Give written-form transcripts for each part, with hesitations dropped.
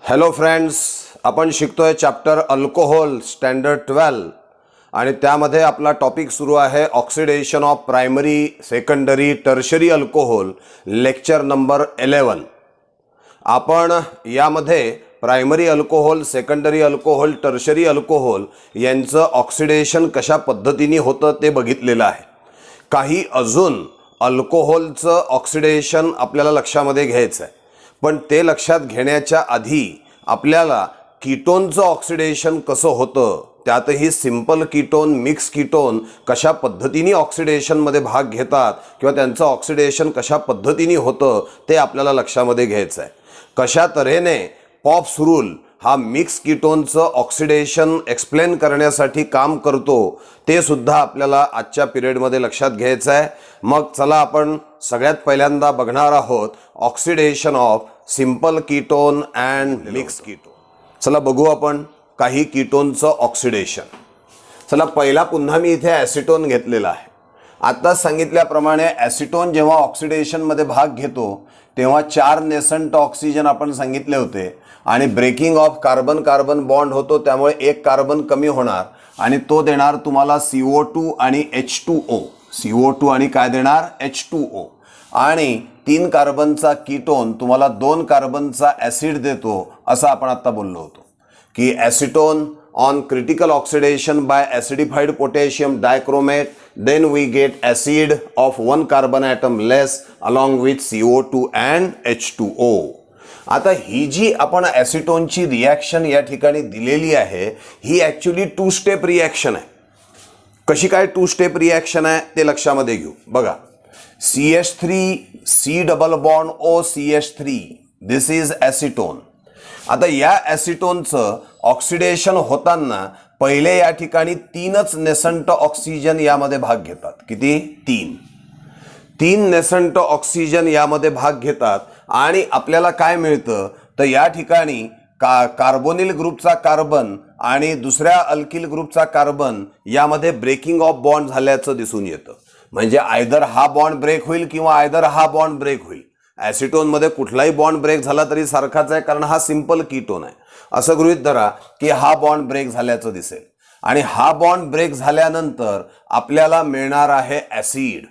Hello friends, आपण शिकतोय chapter alcohol standard 12 आणि त्यामध्ये आपला टॉपिक सुरू आहे oxidation of primary, secondary, tertiary alcohol, lecture number 11. आपण यामध्ये primary alcohol, secondary alcohol, tertiary alcohol यांचं ऑक्सिडेशन कशा पद्धतीने होतं ते बघितलेलं आहे. काही अजून अल्कोहोलचं ऑक्सिडेशन आपल्याला लक्षामध्ये घ्यायचं आहे, पण ते लक्षात घेण्याच्या आधी आपल्याला कीटोनचं ऑक्सिडेशन कसं होतं, त्यातही सिंपल कीटोन, मिक्स कीटोन कशा पद्धतीने ऑक्सिडेशनमध्ये भाग घेतात किंवा त्यांचं ऑक्सिडेशन कशा पद्धतीने होतं ते आपल्याला लक्षामध्ये घ्यायचं आहे. कशा तऱ्हेने पॉप्स रूल हा मिक्स कीटोनचं ऑक्सिडेशन एक्सप्लेन करण्यासाठी काम करतो ते सुद्धा आपल्याला आजच्या पिरियडमध्ये लक्षात घ्यायचं आहे. मग चला आपण सगळ्यात पहिल्यांदा बघणार आहोत oxidation of simple ketone and mix ketone. चला बघू आपण काही कीटोनचं ऑक्सिडेशन. चला पहिला पुन्हा मी इथे ॲसिटोन घेतलेला आहे. आत्ताच सांगितल्याप्रमाणे ॲसिटोन जेव्हा ऑक्सिडेशनमध्ये भाग घेतो तेव्हा 4 नेसंट ऑक्सिजन आपण सांगितले होते आणि breaking of carbon carbon bond होतो, त्यामुळे एक कार्बन कमी होणार आणि तो देणार तुम्हाला CO2 आणि H2O. CO2 आणि काय देणार H2O. आणि 3 कार्बनचा कीटोन तुम्हाला 2 कार्बनचा ॲसिड देतो, असं आपण आता बोललो होतो की acetone on critical oxidation by acidified potassium dichromate, then we get acid of 1 carbon atom less along with CO2 and H2O. आता ही जी आपण ॲसिटोनची रिॲक्शन या ठिकाणी दिलेली आहे ही ॲक्च्युली 2 स्टेप रिॲक्शन आहे. कशी काय 2 स्टेप रिॲक्शन आहे ते लक्षामध्ये घेऊ. बघा, CH3 C double bond O CH3, this is acetone. आता या ॲसिटोनचं ऑक्सिडेशन होताना पहिले या ठिकाणी 3च नेसंट ऑक्सिजन यामध्ये भाग घेतात. किती? 3 नेसंट ऑक्सिजन यामध्ये भाग घेतात आणि आपल्याला काय मिळतं तर या ठिकाणी कार्बोनिल ग्रुपचा कार्बन आणि दुसऱ्या अल्किल ग्रुपचा कार्बन यामध्ये ब्रेकिंग ऑफ बॉन्ड झाल्याचं दिसून येतं. म्हणजे आयदर हा बॉन्ड ब्रेक होईल किंवा आयदर हा बॉन्ड ब्रेक होईल. ॲसिटोनमध्ये कुठलाही बॉन्ड ब्रेक झाला तरी सारखाच आहे, कारण हा सिंपल कीटोन आहे. असं गृहीत धरा की हा बॉन्ड ब्रेक झाल्याचं दिसेल आणि हा बॉन्ड ब्रेक झाल्यानंतर आपल्याला मिळणार आहे ॲसिड.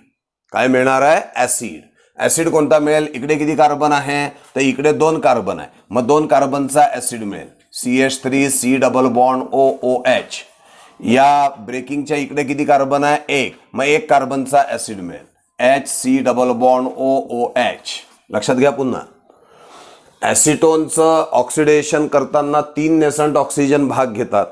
काय मिळणार आहे? ॲसिड. ॲसिड कोणता मिळेल? इकडे किती कार्बन आहे तर इकडे 2 कार्बन आहे, मग 2 कार्बनचा ॲसिड मिळेल. CH3 C double bond OOH. या ब्रेकिंगच्या इकडे किती कार्बन आहे? 1, मग 1 कार्बनचा ॲसिड मिळेल. HC double bond OOH. लक्षात घ्या पुन्हा, ॲसिटोनचं ऑक्सिडेशन करताना 3 नेसंट ऑक्सिजन भाग घेतात.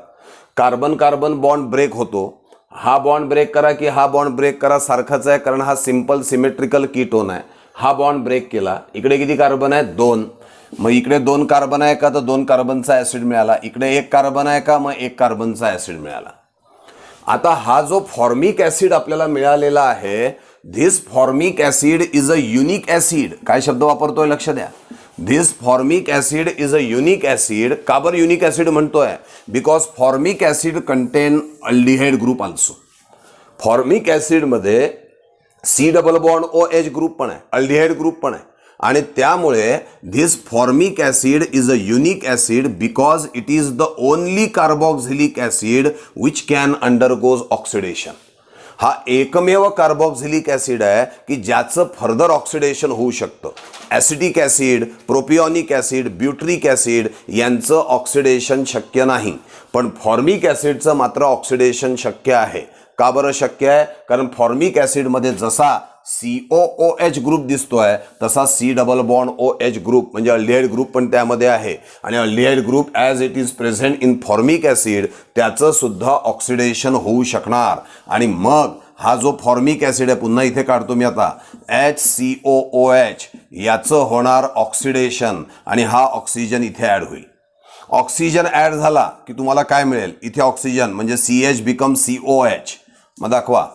कार्बन कार्बन बॉन्ड ब्रेक होतो. हा बॉन्ड ब्रेक करा की हा बॉन्ड ब्रेक करा सारखाच आहे, कारण हा सिंपल सिमेट्रिकल कीटोन आहे. हा बॉन्ड ब्रेक केला, इकडे किती कार्बन आहे? 2, मग इकडे 2 कार्बन आहे का तर 2 कार्बनचा ॲसिड मिळाला. इकडे 1 कार्बन आहे का, मग 1 कार्बनचा ॲसिड मिळाला. आता हा जो फॉर्मिक ॲसिड आपल्याला मिळालेला आहे, this formic acid is a unique acid. काय शब्द वापरतोय लक्ष द्या. This formic acid is a unique acid. का बरं युनिक ॲसिड म्हणतोय? Because formic acid contain aldehyde group also. फॉर्मिक ॲसिडमध्ये C double bond OH group पण आहे, अल्डिहाइड ग्रुप पण आहे आणि त्यामुळे this formic acid is a unique acid because it is the only carboxylic acid which can undergoes oxidation. हा एकमेव कार्बॉक्झिलिक ॲसिड आहे की ज्याचं फर्दर ऑक्सिडेशन होऊ शकतं. ॲसिटिक ॲसिड, प्रोपिऑनिक ॲसिड, ब्युट्रिक ॲसिड यांचं ऑक्सिडेशन शक्य नाही, पण फॉर्मिक ॲसिडचं मात्र ऑक्सिडेशन शक्य आहे. का बरं शक्य आहे? कारण फॉर्मिक ॲसिडमध्ये जसा COOH ग्रुप दिसतोय तसा C double bond OH group म्हणजे अल्डिहाइड ग्रुप पण त्यामध्ये आहे आणि aldehyde group as it is present in formic acid त्याचं सुद्धा ऑक्सिडेशन होऊ शकणार. आणि मग हा जो फॉर्मिक ॲसिड आहे, पुन्हा इथे काढतो मी आता, HCOOH, याचं होणार ऑक्सिडेशन आणि हा ऑक्सिजन इथे ॲड होईल. ऑक्सिजन ॲड झाला की तुम्हाला काय मिळेल? इथे ऑक्सिजन म्हणजे CH बिकम COH. मग दाखवा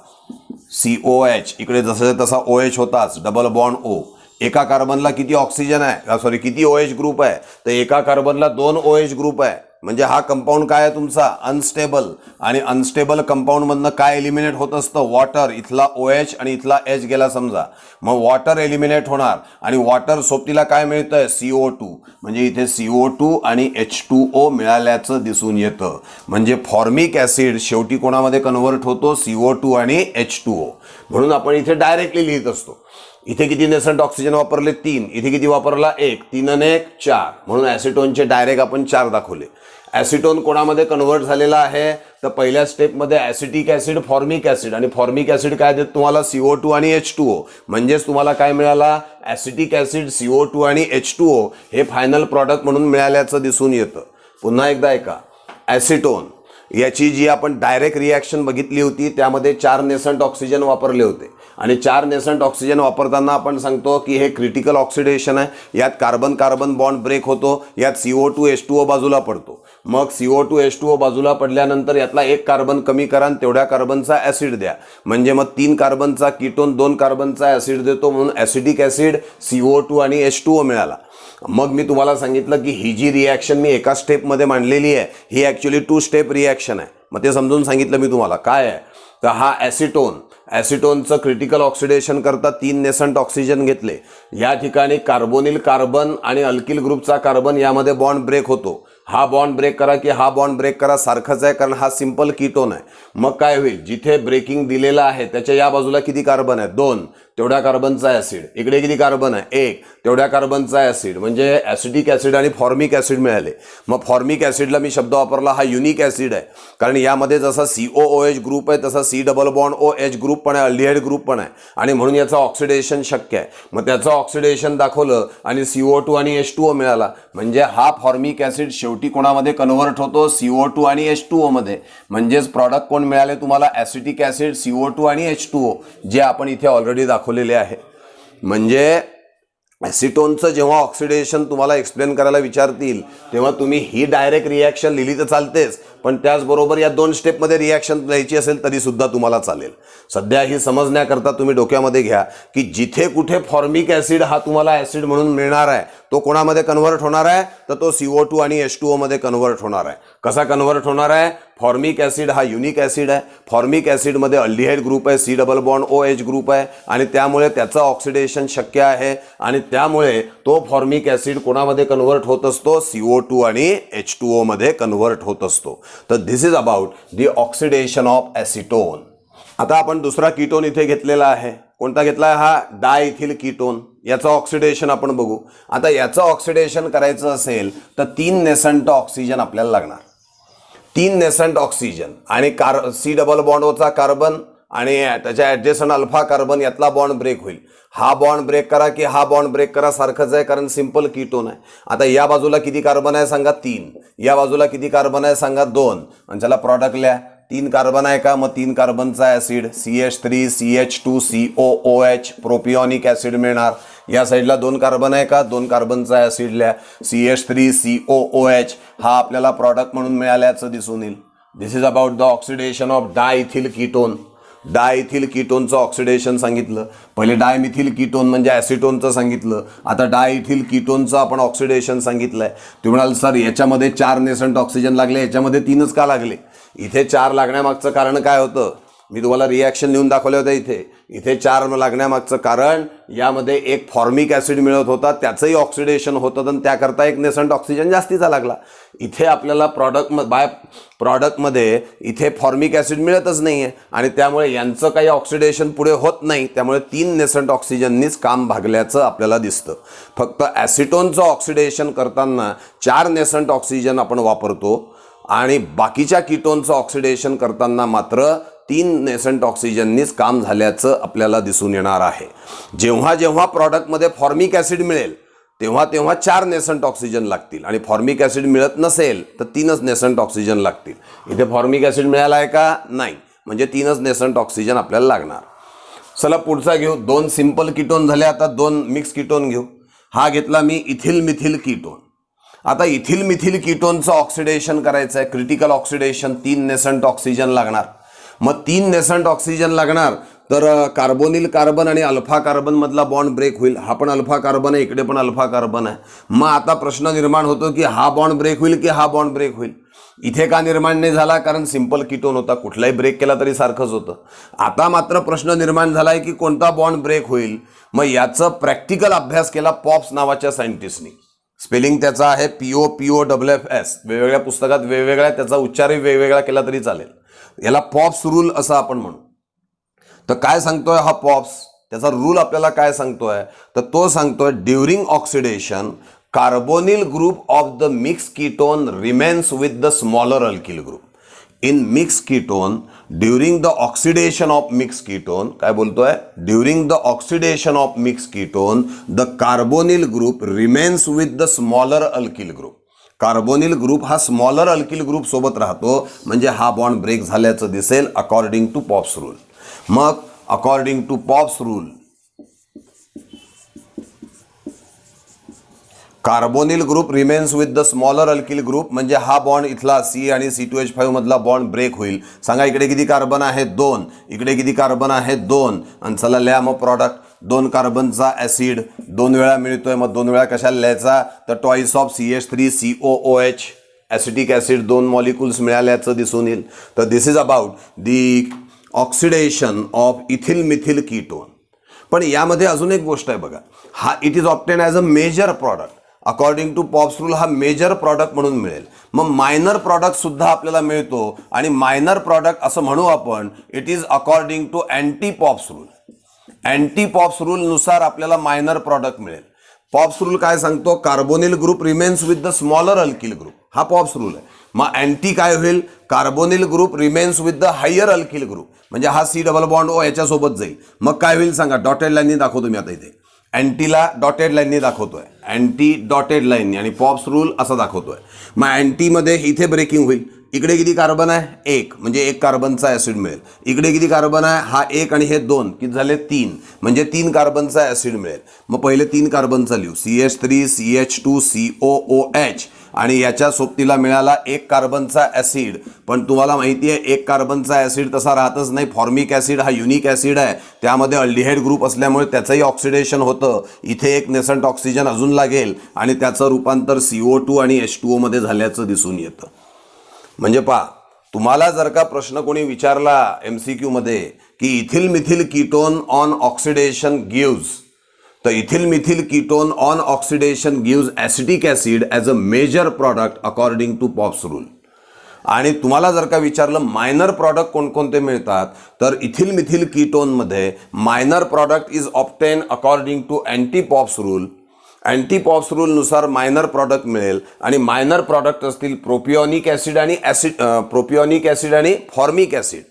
COH, इकडे जसं तसा OH होताच, डबल बॉन्ड O. एका कार्बनला किती ऑक्सिजन आहे, सॉरी किती OH ग्रुप आहे तर एका कार्बनला 2 OH ग्रुप आहे. म्हणजे हा कंपाऊंड काय आहे तुमचा अनस्टेबल, आणि अनस्टेबल कंपाऊंडमधनं काय एलिमिनेट होत असतं वॉटर, इथला OH आणि इथला H गेला समजा, मग वॉटर एलिमिनेट होणार आणि वॉटर सोबतीला काय मिळतंय CO2, म्हणजे इथे CO2 आणि H2O मिळाल्याचं दिसून येतं. म्हणजे फॉर्मिक ॲसिड शेवटी कोणामध्ये कन्व्हर्ट होतो CO2 आणि H2O. म्हणून आपण इथे डायरेक्टली लिहित असतो. इथे किती नेसंट ऑक्सिजन वापरले 3, इथे किती वापरला 1, 3 आणि 1 4, म्हणून ॲसिटोनचे डायरेक्ट आपण 4 दाखवले. ॲसिटोन कोणामध्ये कन्व्हर्ट झालेला आहे तर पहिल्या स्टेपमध्ये ॲसिटिक ॲसिड, फॉर्मिक ॲसिड, आणि फॉर्मिक ॲसिड काय देत तुम्हाला CO2 आणि H2O, म्हणजेच तुम्हाला काय मिळाला ॲसिटिक ॲसिड CO2 आणि H2O हे फायनल प्रॉडक्ट म्हणून मिळाल्याचं दिसून येतं. पुन्हा एकदा ऐका, ॲसिटोन याची जी आपण डायरेक्ट रिॲक्शन बघितली होती त्यामध्ये 4 नेसंट ऑक्सिजन वापरले होते, आणि 4 नेसंट ऑक्सिजन वापरताना आपण सांगतो की हे क्रिटिकल ऑक्सिडेशन आहे, यात कार्बन कार्बन बॉन्ड ब्रेक होतो, यात CO2 H2O बाजूला पडतो. मग CO2 H2O बाजूला पडल्यानंतर यातला एक कार्बन कमी करा आणि तेवढ्या कार्बनचा ॲसिड द्या, म्हणजे मग 3 कार्बनचा कीटोन 2 कार्बनचा ॲसिड देतो, म्हणून ॲसिडिक ॲसिड CO2 आणि H2O मिळाला. मग मी तुम्हाला सांगितलं की ही जी रिॲक्शन मी एका स्टेपमध्ये मांडलेली आहे ही ॲक्च्युली 2 स्टेप रिॲक्शन आहे. मग ते समजून सांगितलं मी तुम्हाला काय आहे. तर हा ॲसिटोनचं क्रिटिकल ऑक्सिडेशन करता 3 नेसंट ऑक्सिजन घेतले, या ठिकाणी कार्बोनिल कार्बन आणि अल्किल ग्रुपचा कार्बन यामध्ये बॉन्ड ब्रेक होतो. हा बॉन्ड ब्रेक करा की हा बॉन्ड ब्रेक करा सारखंच आहे, कारण हा सिंपल कीटोन आहे. मग काय होईल, जिथे ब्रेकिंग दिलेला आहे त्याच्या या बाजूला किती कार्बन आहे 2, तेवढ्या कार्बनचा ॲसिड, इकडे किती कार्बन आहे 1, तेवढ्या कार्बनचा ॲसिड, म्हणजे ॲसिटिक ॲसिड आणि फॉर्मिक ॲसिड मिळाले. मग फॉर्मिक ॲसिडला मी शब्द वापरला हा युनिक ॲसिड आहे, कारण यामध्ये जसा COOH ग्रुप आहे तसा C double bond OH group पण आहे, अल्डिहाइड ग्रुप पण आहे, आणि म्हणून याचं ऑक्सिडेशन शक्य आहे. मग त्याचं ऑक्सिडेशन दाखवलं आणि CO2 आणि H2O मिळाला, म्हणजे हा फॉर्मिक ॲसिड शेवटी कोणामध्ये कन्व्हर्ट होतो CO2 आणि H2O मध्ये. म्हणजेच प्रॉडक्ट कोण मिळाले तुम्हाला ॲसिटिक ॲसिड CO2 आणि H2O, जे आपण इथे ऑलरेडी दाखवलेले आहे. म्हणजे ॲसिटोनचं जेव्हा ऑक्सिडेशन तुम्हाला एक्सप्लेन करायला विचारतील तेव्हा तुम्ही ही डायरेक्ट रिॲक्शन लिहिली तर चालतेच, पण त्याचबरोबर या 2 स्टेपमध्ये रिॲक्शन लिहायची असेल तरी सुद्धा तुम्हाला चालेल. सध्या ही समजण्याकरता तुम्ही डोक्यामध्ये घ्या की जिथे कुठे फॉर्मिक ॲसिड हा तुम्हाला ॲसिड म्हणून मिळणार आहे तो कोणामध्ये कन्व्हर्ट होणार आहे तर तो CO2 आणि H2O मध्ये कन्व्हर्ट होणार आहे. कसा कन्व्हर्ट होणार आहे, फॉर्मिक ॲसिड हा युनिक ॲसिड आहे, फॉर्मिक ॲसिडमध्ये अल्डिहाइड ग्रुप आहे, C double bond OH group आहे, आणि त्यामुळे त्याचं ऑक्सिडेशन शक्य आहे, आणि त्यामुळे तो फॉर्मिक ॲसिड कोणामध्ये कन्व्हर्ट होत असतो CO2 आणि H2O मध्ये कन्व्हर्ट होत असतो. तर this is about the oxidation of acetone. आता आपण दुसरा कीटोन इथे घेतलेला आहे. कोणता घेतला आहे, हा डायइथिल कीटोन. याचं ऑक्सिडेशन आपण बघू. आता याचं ऑक्सिडेशन करायचं असेल तर 3 नेसंट ऑक्सिजन आपल्याला लागणार. 3 नेसंट ऑक्सिजन आणि C डबल बॉन्ड Oचा कार्बन आणि त्याच्या ॲडजेसंट अल्फा कार्बन यातला बॉन्ड ब्रेक होईल. हा बॉन्ड ब्रेक करा की हा बॉन्ड ब्रेक करा सारखंच आहे, कारण सिंपल कीटोन आहे. आता या बाजूला किती कार्बन आहे सांगा 3, या बाजूला किती कार्बन आहे सांगा 2, आणि त्याला प्रॉडक्ट लिहा. 3 कार्बन आहे का, मग 3 कार्बनचा acid CH3 CH2 COOH propionic acid मिळणार. या साईडला 2 कार्बन आहे का, 2 कार्बनचा ॲसिड लिहा CH3 COOH, हा आपल्याला प्रॉडक्ट म्हणून मिळाल्याचं दिसून येईल. This is about the oxidation of diethyl ketone. Diethyl कीटोनचं ऑक्सिडेशन सांगितलं. पहिले डायमिथिल कीटोन म्हणजे ॲसिटोनचं सांगितलं, आता डायइथिल कीटोनचं आपण ऑक्सिडेशन सांगितलंय. तुम्ही म्हणाल सर याच्यामध्ये 4 नेसंट ऑक्सिजन लागले, याच्यामध्ये 3च का लागले. इथे 4 लागण्यामागचं कारण काय होतं, मी तुम्हाला रिॲक्शन लिहून दाखवले होते. इथे 4 लागण्यामागचं कारण यामध्ये एक फॉर्मिक ॲसिड मिळत होता, त्याचंही ऑक्सिडेशन होतं आणि त्याकरता 1 नेसंट ऑक्सिजन जास्तीचा लागला. इथे आपल्याला बाय प्रॉडक्टमध्ये इथे फॉर्मिक ॲसिड मिळतच नाही आहे, आणि त्यामुळे यांचं काही ऑक्सिडेशन पुढे होत नाही, त्यामुळे 3 नेसंट ऑक्सिजननीच काम भागल्याचं आपल्याला दिसतं. फक्त ॲसिटोनचं ऑक्सिडेशन करताना 4 नेसंट ऑक्सिजन आपण वापरतो, आणि बाकीच्या कीटोनचं ऑक्सिडेशन करताना मात्र 3 नेसंट ऑक्सिजननीच काम झाल्याचं आपल्याला दिसून येणार आहे. जेव्हा जेव्हा प्रॉडक्टमध्ये फॉर्मिक ॲसिड मिळेल तेव्हा तेव्हा 4 नेसंट ऑक्सिजन लागतील, आणि फॉर्मिक ॲसिड मिळत नसेल तर 3च नेसंट ऑक्सिजन लागतील. इथे फॉर्मिक ॲसिड मिळाला आहे का, नाही, म्हणजे 3च नेसंट ऑक्सिजन आपल्याला लागणार. चला पुढचा घेऊ. 2 सिंपल कीटोन झाले, आता 2 मिक्स कीटोन घेऊ. हा घेतला मी इथिल मिथिल कीटोन. आता इथिल मिथिल कीटोनचं ऑक्सिडेशन करायचं आहे, क्रिटिकल ऑक्सिडेशन. 3 नेसंट ऑक्सिजन लागणार. मग 3 नेसंट ऑक्सिजन लागणार तर कार्बोनिल कार्बन आणि अल्फा कार्बन मधला बॉन्ड ब्रेक होईल. हा पण अल्फा कार्बन आहे, इकडे पण अल्फा कार्बन आहे. मग आता प्रश्न निर्माण होतो की हा बॉन्ड ब्रेक होईल की हा बॉन्ड ब्रेक होईल. इथे का निर्माण नाही झाला? कारण सिंपल कीटोन होता, कुठलाही ब्रेक केला तरी सारखंच होतं. आता मात्र प्रश्न निर्माण झालाय की कोणता बॉन्ड ब्रेक होईल. मग याचं प्रॅक्टिकल अभ्यास केला पॉप्स नावाच्या सायंटिस्टनी. स्पेलिंग त्याचा आहे POPOFF. वेगवेगळ्या पुस्तकात वेगवेगळ्या, त्याचा उच्चारही वेगवेगळा केला तरी चालेल. याला पॉप्स रूल असं आपण म्हणू. तर काय सांगतोय हा पॉप्स? त्याचा रूल आपल्याला काय सांगतोय? तर तो सांगतोय during oxidation carbonyl group of the mix ketone remains with the smaller alkyl group. In mix ketone during the oxidation of mix ketone, काय बोलतोय? During the oxidation of mix ketone the carbonyl group remains with the smaller alkyl group. Carbonyl group हा smaller alkyl group सोबत राहतो, म्हणजे हा bond break झाल्याचं दिसेल according to Pop's rule. मग according to Pop's rule carbonyl group remains with the smaller alkyl group, म्हणजे हा बॉन्ड इथला C आणि C2H5 मधला बॉन्ड ब्रेक होईल. सांगा इकडे किती कार्बन आहे? 2. इकडे किती कार्बन आहे? 2. आणि चला लिहा मग प्रॉडक्ट. 2 कार्बनचा ॲसिड 2 वेळा मिळतोय. मग 2 वेळा कशाला लिहायचा? तर twice of CH3COOH acetic acid 2 molecules मिळाल्याचं दिसून येईल. तर this is about the oxidation of ethyl methyl ketone. पण यामध्ये अजून एक गोष्ट आहे बघा. हा it is obtain as a major product. According to Pop's rule हा मेजर प्रॉडक्ट म्हणून मिळेल. मग मायनर प्रॉडक्ट सुद्धा आपल्याला मिळतो, आणि मायनर प्रॉडक्ट असं म्हणू आपण, it is according to anti Pop's rule. Anti Pop's rule नुसार आपल्याला मायनर प्रॉडक्ट मिळेल. पॉप्स रूल काय सांगतो? Carbonyl group remains with the smaller alkyl group. हा पॉप्स रूल आहे. मग अँटी काय होईल? Carbonyl group remains with the higher alkyl group, म्हणजे हा C डबल बॉन्ड O याच्यासोबत जाईल. मग काय होईल सांगा? डॉटेड लाईननी दाखवतो मी आता इथे. अँटीला डॉटेड लाईननी दाखवतोय, अँटी डॉटेड लाईननी, आणि पॉप्स रूल असं दाखवतोय. मग अँटीमध्ये इथे ब्रेकिंग होईल. इकडे किती कार्बन आहे? 1, म्हणजे 1 कार्बनचा ॲसिड मिळेल. इकडे किती कार्बन आहे? हा 1 आणि हे 2, किती झाले? 3, म्हणजे 3 कार्बनचा ॲसिड मिळेल. मग पहिले 3 कार्बनचा लिहू. CH3CH2COOH, आणि याच्या सोबतीला मिळाला 1 कार्बनचा ॲसिड. पण तुम्हाला माहिती आहे 1 कार्बनचा ॲसिड तसा राहतच नाही. फॉर्मिक ॲसिड हा युनिक ॲसिड आहे, त्यामध्ये अल्डिहाइड ग्रुप असल्यामुळे त्याचंही ऑक्सिडेशन होतं. इथे एक नेसंट ऑक्सिजन अजून लागेल, आणि त्याचं रूपांतर CO2 आणि H2O मध्ये झाल्याचं दिसून येतं. म्हणजे पहा, तुम्हाला जर का प्रश्न कोणी विचारला MCQ मध्ये की ethyl methyl ketone on oxidation gives, तर ethyl methyl ketone on oxidation gives acetic acid as a major product according to Pop's rule. आणि तुम्हाला जर का विचारलं मायनर प्रॉडक्ट कोणकोणते मिळतात, तर इथिल मिथिल कीटोनमध्ये minor product is obtain according to anti Pop's rule. Anti Pop's रूलनुसार मायनर प्रॉडक्ट मिळेल, आणि मायनर प्रॉडक्ट असतील प्रोपिओनिक ॲसिड आणि फॉर्मिक ॲसिड.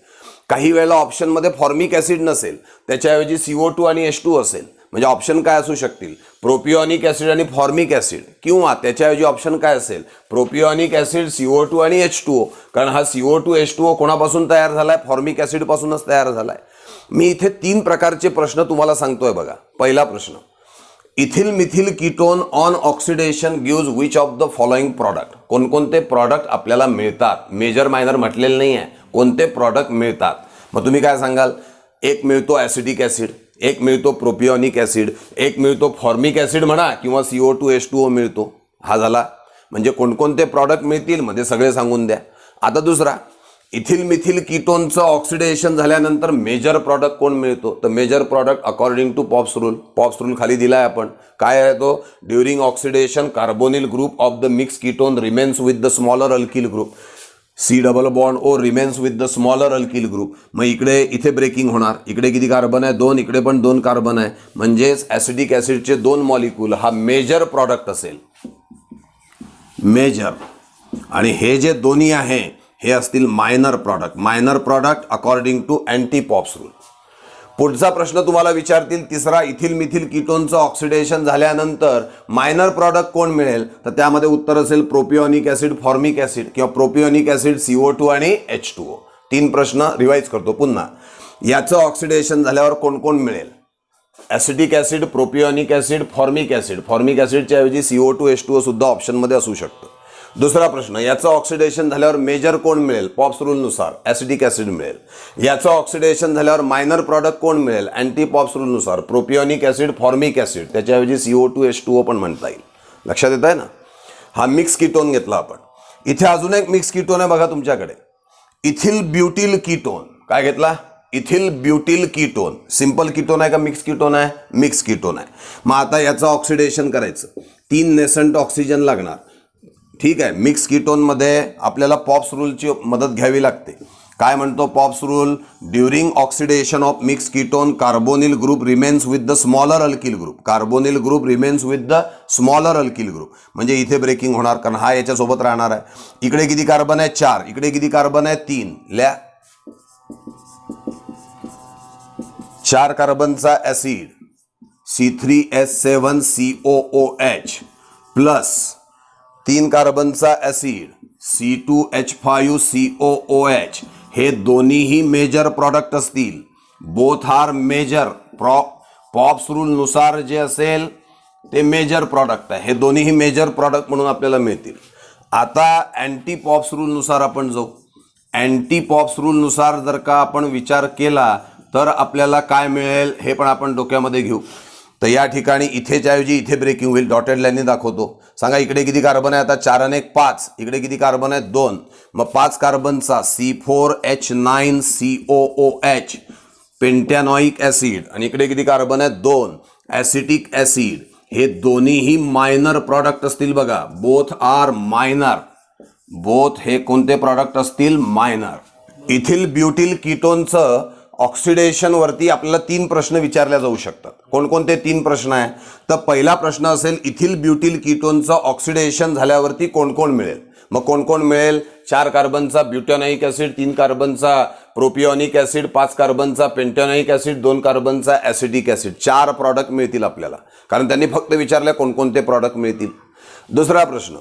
काही वेळेला ऑप्शनमध्ये फॉर्मिक ॲसिड नसेल, त्याच्याऐवजी CO2 आणि H2 असेल. म्हणजे ऑप्शन काय असू शकतील? प्रोपिओनिक ॲसिड आणि फॉर्मिक ॲसिड, किंवा त्याच्याऐवजी ऑप्शन काय असेल? प्रोपिओनिक ॲसिड, CO2 आणि H2O. कारण हा CO2 H2O कोणापासून तयार झालाय? फॉर्मिक ॲसिड पासूनच तयार झालाय. मी इथे 3 प्रकारचे प्रश्न तुम्हाला सांगतोय बघा. पहिला प्रश्न, ethyl methyl ketone on oxidation gives which of the following product. कोणकोणते प्रॉडक्ट आपल्याला मिळतात? मेजर मायनर म्हटलेलं नाही आहे, कोणते प्रॉडक्ट मिळतात. मग तुम्ही काय सांगाल? एक मिळतो ॲसिटिक ॲसिड, एक मिळतो प्रोपिओनिक ॲसिड, एक मिळतो फॉर्मिक ॲसिड म्हणा, किंवा CO2 H2O मिळतो. हा झाला. म्हणजे कोणकोणते प्रॉडक्ट मिळतील मध्ये सगळे सांगून द्या. आता दुसरा, इथिल मिथिल कीटोनचं ऑक्सिडेशन झाल्यानंतर मेजर प्रॉडक्ट कोण मिळतो? तर major product according to Pop's rule. Pop's rule खाली दिलाय आपण. काय आहे तो? During oxidation carbonyl group of the mix ketone remains with the smaller alkyl group. C double bond O remains with the smaller alkyl group. मग इथे breaking होणार. इकडे किती कार्बन आहे? 2. इकडे पण 2 कार्बन आहे. म्हणजेच ॲसिडिक ॲसिडचे 2 मॉलिक्यूल हा मेजर प्रॉडक्ट असेल. मेजर. आणि हे जे दोन्ही आहे हे असतील minor product. Minor product according to anti Pop's rule. पुढचा प्रश्न तुम्हाला विचारतील तिसरा, इथिल मिथिल कीटोनचं ऑक्सिडेशन झाल्यानंतर मायनर प्रॉडक्ट कोण मिळेल? तर त्यामध्ये उत्तर असेल प्रोपिओनिक ॲसिड, फॉर्मिक ॲसिड, किंवा प्रोपिओनिक ॲसिड, CO2 आणि H2O. 3 प्रश्न रिवाइज करतो पुन्हा. याचं ऑक्सिडेशन झाल्यावर कोण कोण मिळेल? Acetic acid, propionic acid, formic acid. Formic ॲसिडच्या ऐवजी CO2 H2O सुद्धा ऑप्शनमध्ये असू शकतं. दुसरा प्रश्न, याचं ऑक्सिडेशन झाल्यावर मेजर कोण मिळेल? पॉप्स रूलनुसार ॲसिटिक ॲसिड मिळेल. याचं ऑक्सिडेशन झाल्यावर मायनर प्रॉडक्ट कोण मिळेल? अँटी पॉप्स रूलनुसार प्रोपिओनिक ॲसिड, फॉर्मिक ॲसिड, त्याच्याऐवजी CO2H2O पण म्हणता येईल. लक्षात येत आहे ना? हा मिक्स कीटोन घेतला आपण. इथे अजून एक मिक्स कीटोन आहे बघा तुमच्याकडे, इथिल ब्युटिल कीटोन. काय घेतला? Ethyl butyl ketone. Simple ketone आहे का मिक्स कीटोन आहे? मिक्स कीटोन आहे. मग आता याचं ऑक्सिडेशन करायचं, 3 नेसंट ऑक्सिजन लागणार. ठीक आहे. मिक्स कीटोनमध्ये आपल्याला पॉप्स रूलची मदत घ्यावी लागते. काय म्हणतो pops rule? During oxidation of mix ketone carbonyl group remains with the smaller alkyl group. Carbonyl group remains with the smaller alkyl group. म्हणजे इथे ब्रेकिंग होणार, कारण हा याच्यासोबत राहणार आहे. इकडे किती कार्बन आहे? 4. इकडे किती कार्बन आहे? 3. ल्या 4 कार्बनचा ॲसिड C3H7COOH प्लस 3 कार्बनचा ॲसिड C2H5COOH. हे दोन्हीही मेजर प्रॉडक्ट असतील. Both are major. पॉप्स रूलनुसार जे असेल ते मेजर प्रॉडक्ट आहे. हे दोन्हीही मेजर प्रॉडक्ट म्हणून आपल्याला मिळतील. आता अँटी पॉप्स रूलनुसार आपण जाऊ. अँटी पॉप्स रूलनुसार जर का आपण विचार केला तर आपल्याला काय मिळेल हे पण आपण डोक्यामध्ये घेऊ. तर या ठिकाणी इथेच्या ऐवजी इथे ब्रेकिंग होईल. डॉटेड लाईनने दाखवतो. सांगा इकडे किती कार्बन आहे? आता 4 आणि 1 5. इकडे किती कार्बन आहे? 2. मग 5 कार्बनचा C4H9COOH पेंटॅनॉइक ॲसिड, आणि इकडे किती कार्बन आहे? 2 ॲसिटिक ॲसिड. हे दोन्हीही मायनर प्रॉडक्ट असतील बघा. Both R minor. बोथ हे कोणते प्रॉडक्ट असतील? मायनर. इथिल ब्युटिल कीटोनचं ऑक्सिडेशन वरती आपल्याला 3 प्रश्न विचारले जाऊ शकतात. कोणकोणते 3 प्रश्न आहे? तर पहिला प्रश्न असेल इथिल ब्युटिल कीटोनचं ऑक्सिडेशन झाल्यावरती कोण कोण मिळेल? मग कोण कोण मिळेल? 4 कार्बनचा ब्युटॅनॉइक ॲसिड, 3 कार्बनचा प्रोपिओनिक ॲसिड, 5 कार्बनचा पेंटॅनॉइक ॲसिड, 2 कार्बनचा ॲसिटिक ॲसिड. 4 प्रॉडक्ट मिळतील आपल्याला, कारण त्यांनी फक्त विचारले कोणकोणते प्रॉडक्ट मिळतील. दुसरा प्रश्न,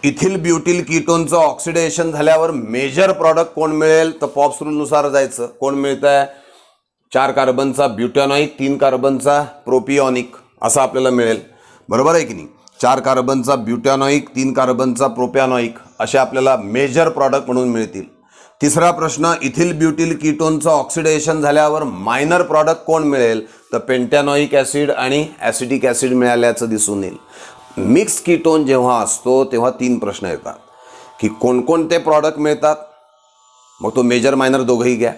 इथिल ब्युटिल कीटोनचं ऑक्सिडेशन झाल्यावर मेजर प्रॉडक्ट कोण मिळेल? तर पॉप्स रूलनुसार जायचं. कोण मिळत आहे? 4 कार्बनचा ब्युटॅनॉइक, 3 कार्बनचा प्रोपिओनिक, असं आपल्याला मिळेल. बरोबर आहे की नाही? 4 कार्बनचा ब्युटॅनॉइक, 3 कार्बनचा प्रोपॅनॉइक असे आपल्याला मेजर प्रॉडक्ट म्हणून मिळतील. तिसरा प्रश्न, इथिल ब्युटिल कीटोनचं ऑक्सिडेशन झाल्यावर मायनर प्रॉडक्ट कोण मिळेल? तर पेंटॅनॉइक ॲसिड आणि ॲसिटिक ॲसिड मिळाल्याचं दिसून येईल. मिक्स कीटोन जेव्हा असतो तेव्हा 3 प्रश्न येतात की कोणकोणते प्रॉडक्ट मिळतात. मग तो मेजर मायनर दोघंही घ्या.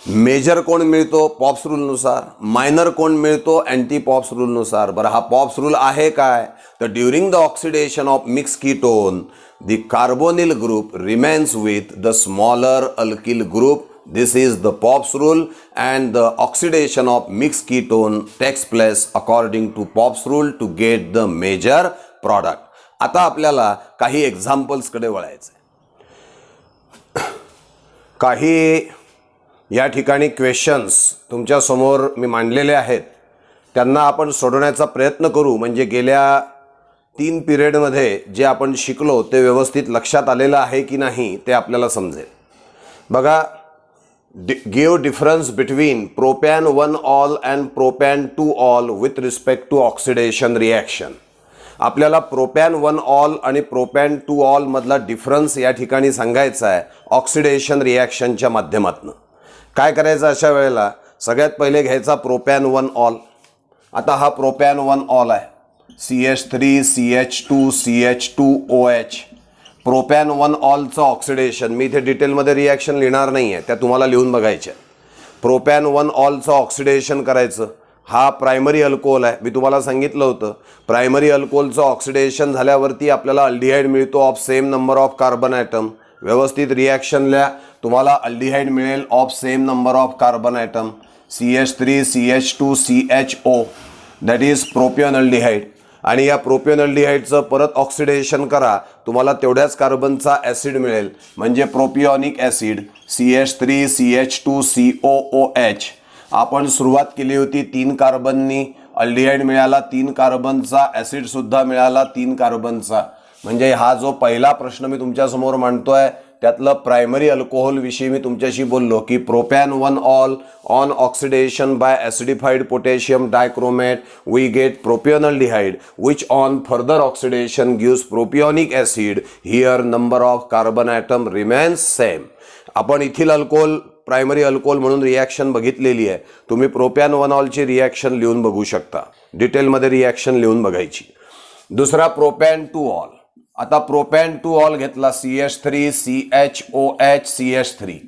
मेजर कोण मिळतो? पॉप्स रूलनुसार. मायनर कोण मिळतो? अँटी पॉप्स रूलनुसार. बरं, हा पॉप्स रूल आहे काय? तर during the oxidation of mix ketone the carbonyl group remains with the smaller alkyl group. This is the Pops rule, and the oxidation of mixed ketone takes place according to Pops rule to get the major product. आता आपल्याला काही एक्झाम्पल्सकडे वळायचं आहे. काही या ठिकाणी questions तुमच्या समोर मी मांडलेले आहेत, त्यांना आपण सोडवण्याचा प्रयत्न करू. म्हणजे गेल्या 3 पिरियडमध्ये जे आपण शिकलो ते व्यवस्थित लक्षात आलेलं आहे की नाही ते आपल्याला समजेल. बघा, give difference between propan 1-ol and propan 2-ol with respect to oxidation reaction. आपल्याला प्रोपॅन 1-ol आणि प्रोपॅन 2-ol मधला डिफरन्स या ठिकाणी सांगायचा आहे ऑक्सिडेशन रिॲक्शनच्या माध्यमातून. काय करायचं अशा वेळेला? सगळ्यात पहिले घ्यायचा प्रोपॅन 1-ol. आता हा प्रोपॅन 1-ol आहे. CH3CH2CH2OH. प्रोपॅन 1-olचं ऑक्सिडेशन मी इथे डिटेलमध्ये रिॲक्शन लिहिणार नाही आहे, त्या तुम्हाला लिहून बघायच्या. प्रोपॅन 1-olचं ऑक्सिडेशन करायचं. हा प्रायमरी अल्कोहोल आहे. मी तुम्हाला सांगितलं होतं प्रायमरी अल्कोहोलचं ऑक्सिडेशन झाल्यावरती आपल्याला अल्डिहाइड मिळतो of same number of carbon atom. व्यवस्थित रिॲक्शनला तुम्हाला अल्डिहाइड मिळेल of same number of carbon atom. CH3CH2CHO that is propion aldehyde. आणि या प्रोपियन अल्डिहाइडचं परत ऑक्सिडेशन करा, तुम्हाला तेवढ्याच कार्बनचा ॲसिड मिळेल, म्हणजे प्रोपिओनिक ॲसिड CH3CH2COOH. आपण सुरुवात केली होती 3 कार्बननी, अल्डिहाइड मिळाला 3 कार्बनचा, ॲसिडसुद्धा मिळाला 3 कार्बनचा. म्हणजे हा जो पहिला प्रश्न मी तुमच्यासमोर मांडतोय त्यातलं प्रायमरी अल्कोहोल विषयी मी तुमच्याशी बोललो की propan 1 ol on oxidation by acidified potassium dichromate we get propionaldehyde which on further oxidation gives propionic acid here number of carbon atom remains same. आपण इथिल अल्कोहोल प्रायमरी अल्कोहोल म्हणून reaction बघितलेली आहे. तुम्ही propane 1 ऑलची reaction लिहून बघू शकता, डिटेलमध्ये reaction लिहून बघायची. दुसरा प्रोपॅन 2 ऑल. आता प्रोपॅन 2 ऑल घेतला CH3 CHOH CH3.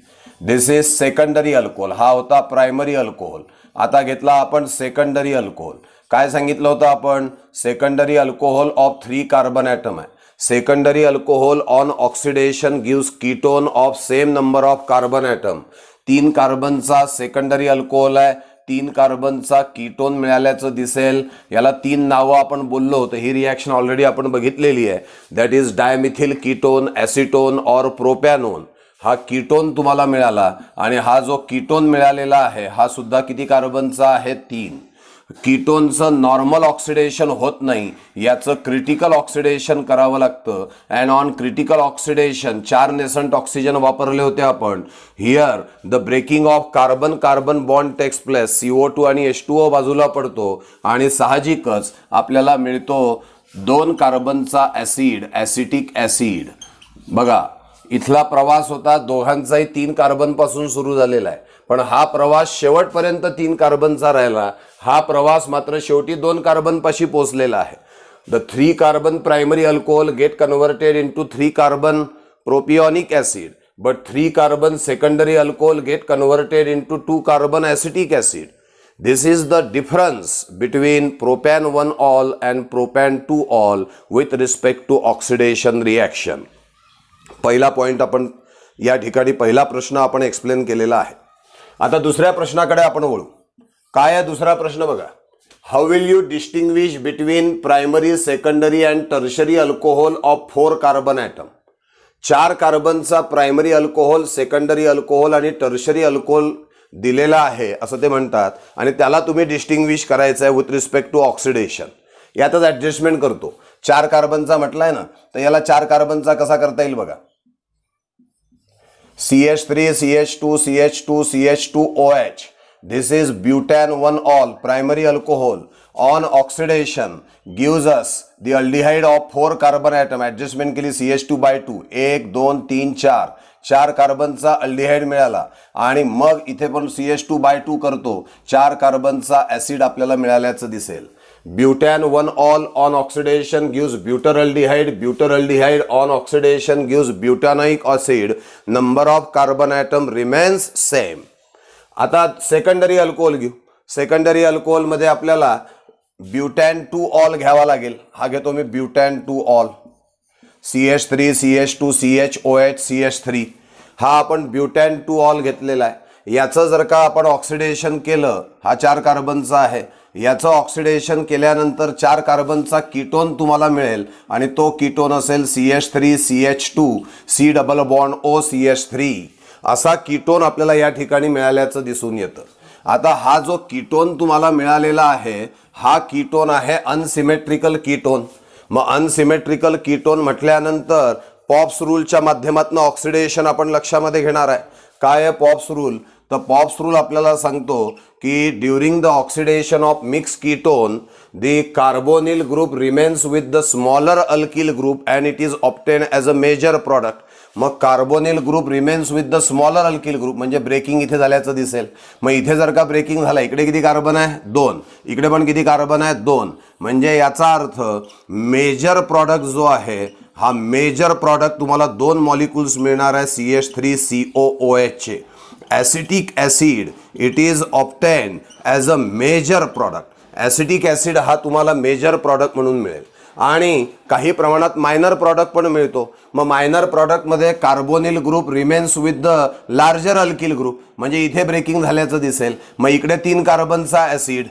This is secondary alcohol. हा होता प्रायमरी अल्कोहोल. आता घेतला आपण सेकंडरी अल्कोहोल. काय सांगितलं होतं आपण? Secondary alcohol of 3 carbon atom आहे. Secondary alcohol on oxidation gives ketone of same number of carbon atom. 3 कार्बनचा सेकंडरी अल्कोहोल आहे, 3 कार्बनचा कीटोन मिळाल्याचं दिसेल. याला 3 नावं आपण बोललो होतो. ही रिॲक्शन ऑलरेडी आपण बघितलेली आहे. That is dimethyl ketone, acetone और प्रोपॅनोन. हा कीटोन तुम्हाला मिळाला आणि हा जो कीटोन मिळालेला आहे हा सुद्धा किती कार्बनचा आहे? 3. कीटोनचं नॉर्मल ऑक्सिडेशन होत नाही, याचं क्रिटिकल ऑक्सिडेशन करावं लागतं. And on critical oxidation 4 nascent oxygen वापरले होते आपण. Here the breaking of carbon carbon bond takes place. CO2 आणि H2O बाजूला पडतो आणि साहजिकच आपल्याला मिळतो 2 कार्बनचा ॲसिड, ॲसिटिक ॲसिड. बघा, इथला प्रवास होता दोघांचाही 3 कार्बन पासून सुरू झालेला आहे, पण हा प्रवास शेवटपर्यंत 3 कार्बनचा राहिला. हा प्रवास मात्र शेवटी 2 कार्बन पाशी पोहोचलेला आहे. The 3 carbon primary alcohol get converted into 3 carbon propionic acid, but 3 carbon secondary alcohol get converted into 2 carbon acetic acid. This is the difference between propan 1 all and propan 2 all with respect to oxidation reaction. पहिला point आपण या ठिकाणी, पहिला प्रश्न आपण explain केलेला आहे. आता दुसऱ्या प्रश्नाकडे आपण वळू. काय आहे दुसरा प्रश्न बघा. How will you distinguish between primary, secondary and tertiary alcohol of 4 carbon atom. 4 कार्बनचा प्रायमरी अल्कोहोल, सेकंडरी अल्कोहोल आणि टर्शरी अल्कोहोल दिलेला आहे असं ते म्हणतात, आणि त्याला तुम्ही डिस्टिंग्विश करायचं आहे विथ रिस्पेक्ट टू ऑक्सिडेशन. यातच ॲडजस्टमेंट करतो. 4 कार्बनचा म्हटलाय ना, तर याला 4 कार्बनचा कसा करता येईल बघा. CH3 CH2 CH2 CH2OH. This is butan 1 all primary alcohol on oxidation gives us the aldehyde of 4 carbon atom. Adjustment केली CH2/2. 1 2 3 4. 4 कार्बनचा अल्डिहाइड मिळाला आणि मग इथे पण CH2/2 करतो. 4 कार्बनचा ॲसिड आपल्याला मिळाल्याचं दिसेल. Butan 1 all on oxidation gives butyraldehyde. Butyraldehyde on oxidation gives butanoic acid. Number of carbon atom remains same. आता सेकंडरी अल्कोहोल घेऊ. सेकंडरी अल्कोहोल मध्ये आपल्याला ब्युटॅन 2 ऑल घ्यावा लागेल. हा घेतो मी ब्युटॅन 2 all. CH3 CH2 CHOH CH3. हा आपण ब्युटॅन 2 ऑल घेतलेला आहे. याचं जर का आपण ऑक्सिडेशन केलं, हा 4 कार्बनचा आहे, याचं ऑक्सिडेशन केल्यानंतर 4 कार्बनचा कीटोन तुम्हाला मिळेल आणि तो कीटोन असेल CH3 CH2 C double bond O CH3. असा कीटोन आपल्याला या ठिकाणी मिळाल्याचं दिसून येतं. आता हा जो कीटोन तुम्हाला मिळालेला आहे हा कीटोन आहे अनसिमेट्रिकल कीटोन. मग अनसिमेट्रिकल कीटोन म्हटल्यानंतर पॉप्स रूलच्या माध्यमातून ऑक्सिडेशन आपण लक्षामध्ये घेणार आहे. काय आहे पॉप्स रूल? तर पॉप्स रूल आपल्याला सांगतो की during the oxidation of mix ketone the carbonyl group remains with the smaller alkyl group and it is obtain as a major product. मग carbonyl group remains with the smaller alkyl group म्हणजे breaking इथे झाल्याचं दिसेल. मग इथे जर का breaking झाला, इकडे किती कार्बन आहे? 2. इकडे पण किती कार्बन आहे? 2. म्हणजे याचा अर्थ मेजर प्रॉडक्ट जो आहे हा मेजर प्रॉडक्ट तुम्हाला 2 मॉलिक्युल्स मिळणार आहे CH3 COOH चे. Acetic acid it is obtain as a major product. Acetic acid हा तुम्हाला मेजर प्रॉडक्ट म्हणून मिळेल आणि काही प्रमाणात मायनर प्रॉडक्ट पण मिळतो. मग मायनर प्रॉडक्टमध्ये carbonyl group remains with the larger alkyl group म्हणजे इथे ब्रेकिंग झाल्याचं दिसेल. मग इकडे 3 कार्बनचा ॲसिड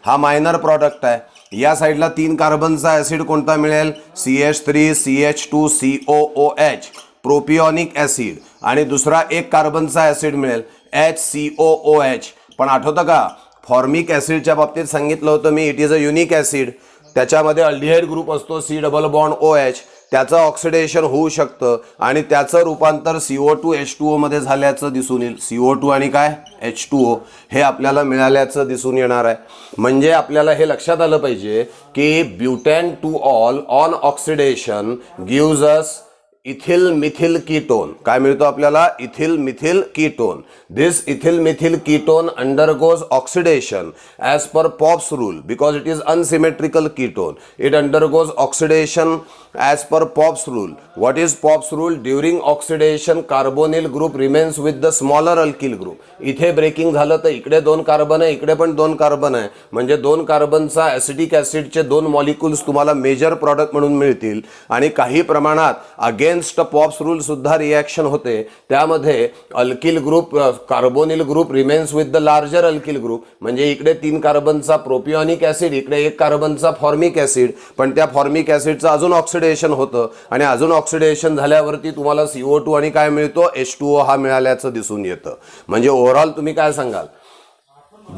हा मायनर प्रॉडक्ट आहे. या साईडला 3 कार्बनचा ॲसिड कोणता मिळेल? CH3 CH2 COOH propionic acid. आणि दुसरा 1 कार्बनचा ॲसिड मिळेल HCOOH. पण आठवतं का फॉर्मिक ॲसिडच्या बाबतीत सांगितलं होतं मी, it is a unique acid. त्याच्यामध्ये अल्डिहाइड ग्रुप असतो C डबल बॉन्ड OH. त्याचं ऑक्सिडेशन होऊ शकतं आणि त्याचं रूपांतर CO2H2O मध्ये झाल्याचं दिसून येईल. CO2 आणि काय H2O हे आपल्याला मिळाल्याचं दिसून येणार आहे. म्हणजे आपल्याला हे लक्षात आलं पाहिजे की butan two ol on oxidation gives us ethyl methyl ketone. काय मिळतो आपल्याला? Ethyl methyl ketone. This ethyl methyl ketone undergoes oxidation as per Popp's rule because it is unsymmetrical ketone. It undergoes oxidation as per Popp's rule. What is Popp's rule? During oxidation carbonyl group remains with the smaller alkyl group. इथे breaking झालं तर इकडे 2 carbon आहे, इकडे पण 2 carbon आहे, म्हणजे 2 कार्बनचा acetic ऍसिडचे 2 molecules तुम्हाला मेजर प्रॉडक्ट म्हणून मिळतील. आणि काही प्रमाणात अगेन्स्ट पॉप्स रूल सुद्धा रिॲक्शन होते. त्यामध्ये alkyl group carbonyl group remains with the larger alkyl group. म्हणजे इकडे 3 कार्बनचा प्रोपिओनिक ऍसिड, इकडे 1 कार्बनचा फॉर्मिक ऍसिड, पण त्या फॉर्मिक ऍसिडचं अजून ऑक्सिडेशन होतं आणि अजून ऑक्सिडेशन झाल्यावरती तुम्हाला CO2 आणि काय मिळतो? H2O हा मिळाल्याचं दिसून येतं. म्हणजे ओव्हरऑल तुम्ही काय सांगाल?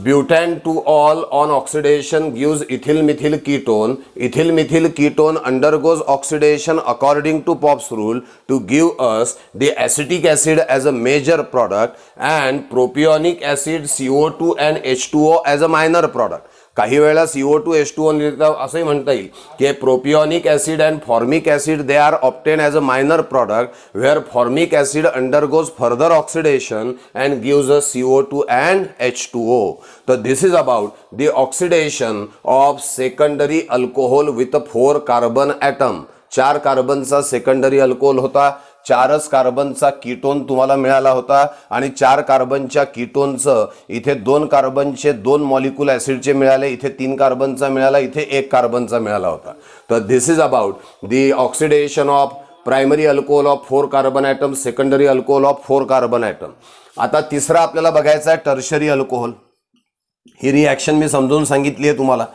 Butane to all on oxidation gives ethyl methyl ketone. Ethyl methyl ketone undergoes oxidation according to Popp's rule to give us the acetic acid as a major product and propionic acid CO2 and H2O as a minor product. काही वेळा CO2 H2O असंही म्हणता येईल की propionic acid and formic acid they are obtain as a minor product where formic acid undergoes further oxidation and gives a CO2 and H2O. तर this is about the oxidation of secondary alcohol with 4 carbon atom. 4 कार्बनचा secondary alcohol होता, 4च कार्बनचा ketone तुम्हाला मिळाला होता आणि 4 कार्बनच्या कीटोनचं इथे 2 कार्बनचे 2 मॉलिक्यूल ऍसिडचे मिळाले, इथे 3 कार्बनचा मिळाला, इथे 1 कार्बनचा मिळाला होता. तर this is about the oxidation of primary alcohol of 4 carbon atom, secondary alcohol of 4 carbon atom. आता तिसरा आपल्याला बघायचा आहे टर्शरी अल्कोहोल. ही रिॲक्शन मी समजून सांगितली आहे तुम्हाला.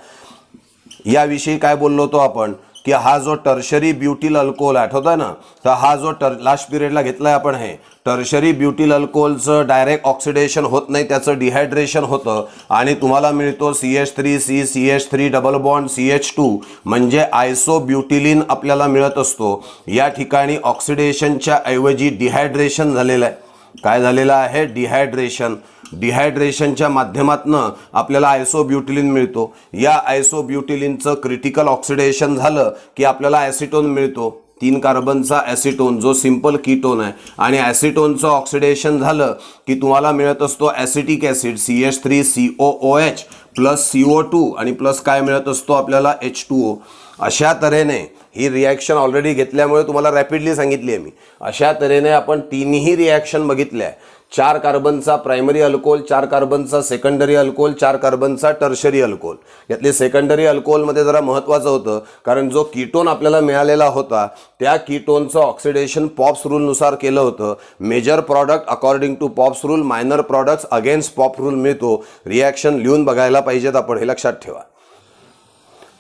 याविषयी काय बोललो होतो आपण की हा जो टर्शरी ब्युटिल अल्कोहोल आठवतोय ना, तर हा जो लास्ट पिरियडला घेतलाय आपण, हे टर्शरी ब्युटिल अल्कोहोलचं डायरेक्ट ऑक्सिडेशन होत नाही, त्याचं डिहायड्रेशन होतं आणि तुम्हाला मिळतो CH3C CH3 double bond CH2 म्हणजे आयसोब्युटिलिन आपल्याला मिळत असतो. या ठिकाणी ऑक्सिडेशनच्या ऐवजी डिहायड्रेशन झालेलं आहे. काय झालेलं आहे? डिहायड्रेशन. डिहायड्रेशनच्या माध्यमातनं आपल्याला आयसोब्युटिलिन मिळतो. या आयसोब्युटिलिनचं क्रिटिकल ऑक्सिडेशन झालं की आपल्याला ॲसिटोन मिळतो. 3 कार्बनचा ॲसिटोन जो सिंपल कीटोन आहे आणि ॲसिटोनचं ऑक्सिडेशन झालं की तुम्हाला मिळत असतो acetic acid CH3COOH plus CO2 आणि प्लस काय मिळत असतो आपल्याला H2O. अशा तऱ्हेने ही रिॲक्शन ऑलरेडी घेतल्यामुळे तुम्हाला रॅपिडली सांगितली आहे मी. अशा तऱ्हेने आपण तिन्ही रिॲक्शन बघितल्या. 4 कार्बनचा प्रायमरी अल्कोहोल, 4 कार्बनचा सेकंडरी अल्कोहोल, 4 कार्बनचा टर्शरी अल्कोहोल. यातले सेकंडरी अल्कोहोलमध्ये जरा महत्त्वाचं होतं कारण जो कीटोन आपल्याला मिळालेला होता त्या कीटोनचं ऑक्सिडेशन पॉप्स रूलनुसार केलं होतं. Major product according to Pop's rule, minor products against Pop rule मिळतो. रिॲक्शन लिहून बघायला पाहिजेत आपण, हे लक्षात ठेवा.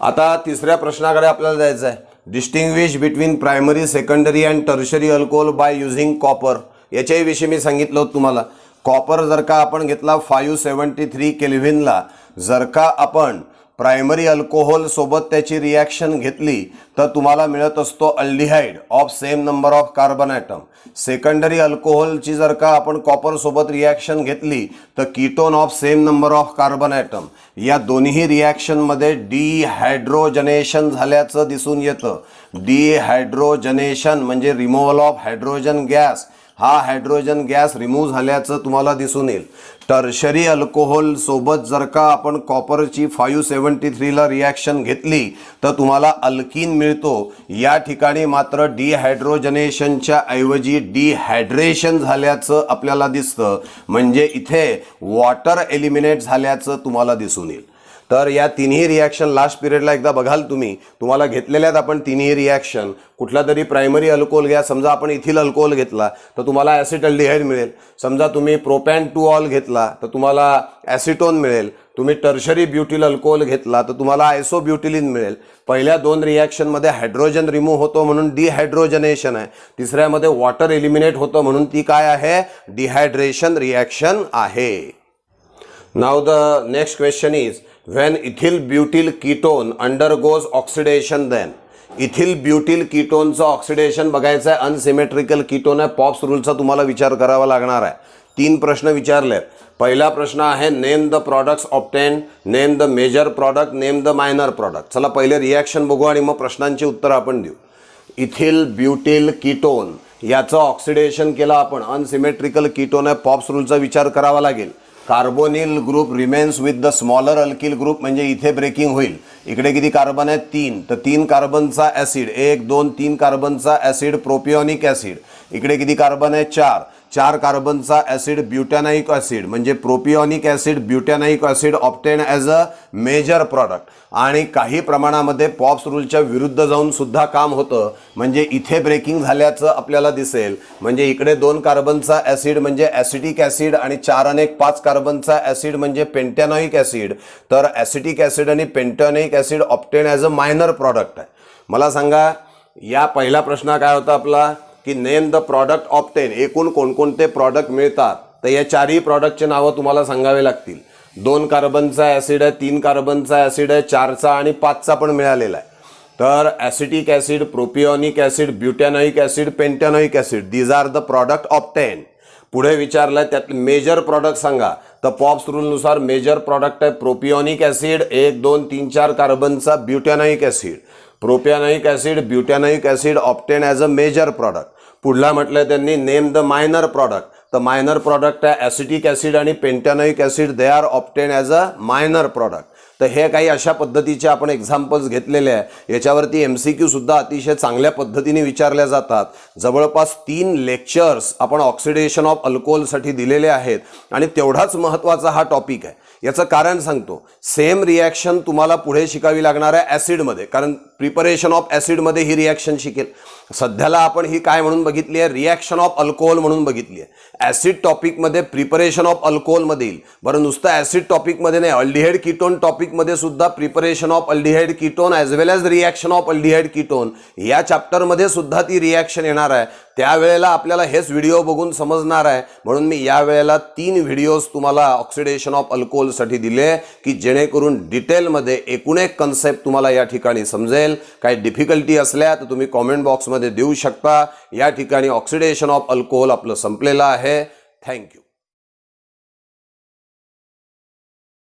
आता तिसऱ्या प्रश्नाकडे आपल्याला जायचं आहे. Distinguish between primary, secondary and tertiary alcohol by using copper. याच्याही विषयी मी सांगितलं होतं तुम्हाला. कॉपर जर का आपण घेतला 573 केल्व्हिनला, जर का आपण प्रायमरी अल्कोहोल सोबत त्याची रिॲक्शन घेतली तर तुम्हाला मिळत असतो aldehyde of same number of carbon atom. Secondary अल्कोहोलची जर का आपण कॉपर सोबत रिॲक्शन घेतली तर ketone of same number of carbon atom. या दोन्ही रिॲक्शनमध्ये डिहायड्रोजनेशन झाल्याचं दिसून येतं. डिहायड्रोजनेशन म्हणजे रिमूव्हल ऑफ हायड्रोजन गॅस. हा हायड्रोजन गॅस रिमूव्ह झाल्याचं तुम्हाला दिसून येईल. टर्शरी अल्कोहोल सोबत जर का आपण कॉपरची 573ला रिॲक्शन घेतली तर तुम्हाला अल्कीन मिळतो. या ठिकाणी मात्र डिहायड्रोजनेशनच्या ऐवजी डिहायड्रेशन झाल्याचं आपल्याला दिसतं. म्हणजे इथे वॉटर एलिमिनेट झाल्याचं तुम्हाला दिसून येईल. तर या तिन्ही रिॲक्शन लास्ट पिरियडला एकदा बघाल तुम्ही, तुम्हाला घेतलेल्यात आपण तिन्ही रिॲक्शन. कुठला तरी प्रायमरी अल्कोहोल घ्या, समजा आपण इथिल अल्कोहोल घेतला तर तुम्हाला ॲसिटल्डिहाइड मिळेल. समजा तुम्ही प्रोपॅन टू ऑल घेतला तर तुम्हाला ॲसिटोन मिळेल. तुम्ही टर्शरी ब्युटिल अल्कोहोल घेतला तर तुम्हाला आयसोब्युटिलिन मिळेल. पहिल्या 2 रिॲक्शनमध्ये हायड्रोजन रिमूव्ह होतो म्हणून डिहायड्रोजनेशन आहे. तिसऱ्यामध्ये वॉटर एलिमिनेट होतं म्हणून ती काय आहे? डिहायड्रेशन रिॲक्शन आहे. Now the next question is when ethyl butyl ketone undergoes oxidation then. Ethyl butyl कीटोनचं ऑक्सिडेशन बघायचं आहे. अनसिमेट्रिकल कीटोन आहे. पॉप्स रूलचा तुम्हाला विचार करावा लागणार आहे. 3 प्रश्न विचारले. पहिला प्रश्न आहे name the products obtain, name the major product, name the minor product. चला पहिले रिॲक्शन बघू आणि मग प्रश्नांची उत्तर आपण देऊ. इथिल ब्युटिल कीटोन याचं ऑक्सिडेशन केलं आपण. अनसिमेट्रिकल कीटोन आहे. पॉप्स रूलचा विचार करावा लागेल. Carbonyl group remains with the smaller alkyl group, म्हणजे इथे ब्रेकिंग होईल. इकडे किती कार्बन आहे? 3. तर 3 कार्बनचा ॲसिड, 1 2 3 कार्बनचा ॲसिड प्रोपिओनिक ॲसिड. इकडे किती कार्बन आहे? 4 कार्बनचा ॲसिड ब्युटॅनाइक ॲसिड, म्हणजे propionic acid butanoic acid obtain as a major product. आणि काही प्रमाणामध्ये पॉप्स रूलच्या विरुद्ध जाऊन सुद्धा काम होतं, म्हणजे इथे ब्रेकिंग झाल्याचं आपल्याला दिसेल. म्हणजे इकडे 2 कार्बनचा ॲसिड म्हणजे ॲसिटिक ॲसिड आणि 4 आणि 5 कार्बनचा ॲसिड म्हणजे पेंटॅनॉइक ॲसिड. तर ॲसिटिक ॲसिड आणि pentanoic acid obtain as a minor product आहे. मला सांगा या पहिला प्रश्न काय होता आपला की नेम द प्रॉडक्ट ऑब्टेन, एकूण कोणकोणते प्रॉडक्ट मिळतात. तर या 4ही प्रॉडक्टचे नावं तुम्हाला सांगावे लागतील. 2 कार्बनचा ॲसिड आहे, 3 कार्बनचा ॲसिड आहे, 4चा आणि 5चा पण मिळालेला आहे. तर acetic acid, propionic acid, butanoic acid, pentanoic acid, these are the product obtain. पुढे विचारलं त्यात मेजर प्रॉडक्ट सांगा. तर पॉप्स रूलनुसार मेजर प्रॉडक्ट आहे प्रोपिओनिक ॲसिड, 1 2 3 4 कार्बनचा butanoic acid. Propionic acid, butanoic acid obtain as a major product. पुढला म्हटलं त्यांनी नेम द मायनर प्रॉडक्ट. तर मायनर प्रॉडक्ट आहे ॲसिटिक ॲसिड आणि pentanoic acid, they are obtain as a minor product. तर हे काही अशा पद्धतीचे आपण एक्झाम्पल्स घेतलेले आहे. याच्यावरती MCQ सुद्धा अतिशय चांगल्या पद्धतीने विचारल्या जातात. जवळपास 3 लेक्चर्स आपण ऑक्सिडेशन ऑफ अल्कोहोलसाठी दिलेले आहेत आणि तेवढाच महत्त्वाचा हा टॉपिक आहे. याचं कारण सांगतो. सेम रिॲक्शन तुम्हाला पुढे शिकावी लागणार आहे ॲसिडमध्ये, कारण प्रिपरेशन ऑफ ॲसिडमध्ये ही रिॲक्शन शिकेल. सध्याला आपण ही काय म्हणून बघितली आहे? रिॲक्शन ऑफ अल्कोहोल म्हणून बघितली आहे. ॲसिड टॉपिकमध्ये प्रिपरेशन ऑफ अल्कोहोलमध्ये येईल. बरं नुसतं ॲसिड टॉपिकमध्ये नाही, अल्डिहाइड कीटोन टॉपिकमध्ये सुद्धा preparation of aldehyde ketone as well as reaction of aldehyde ketone या चॅप्टरमध्ये सुद्धा ती रिॲक्शन येणार आहे. त्यावेळेला आपल्याला हेच व्हिडिओ बघून समजणार आहे. म्हणून मी यावेळेला 3 व्हिडिओज तुम्हाला ऑक्सिडेशन ऑफ अल्कोहोलसाठी दिले की जेणेकरून डिटेलमध्ये एकूण एक कन्सेप्ट तुम्हाला या ठिकाणी समजेल. काही डिफिकल्टी असल्या तर तुम्ही कॉमेंट बॉक्समध्ये देऊ शकता. या ठिकाणी ऑक्सिडेशन ऑफ अल्कोहोल आपलं संपलेलं आहे. थँक्यू.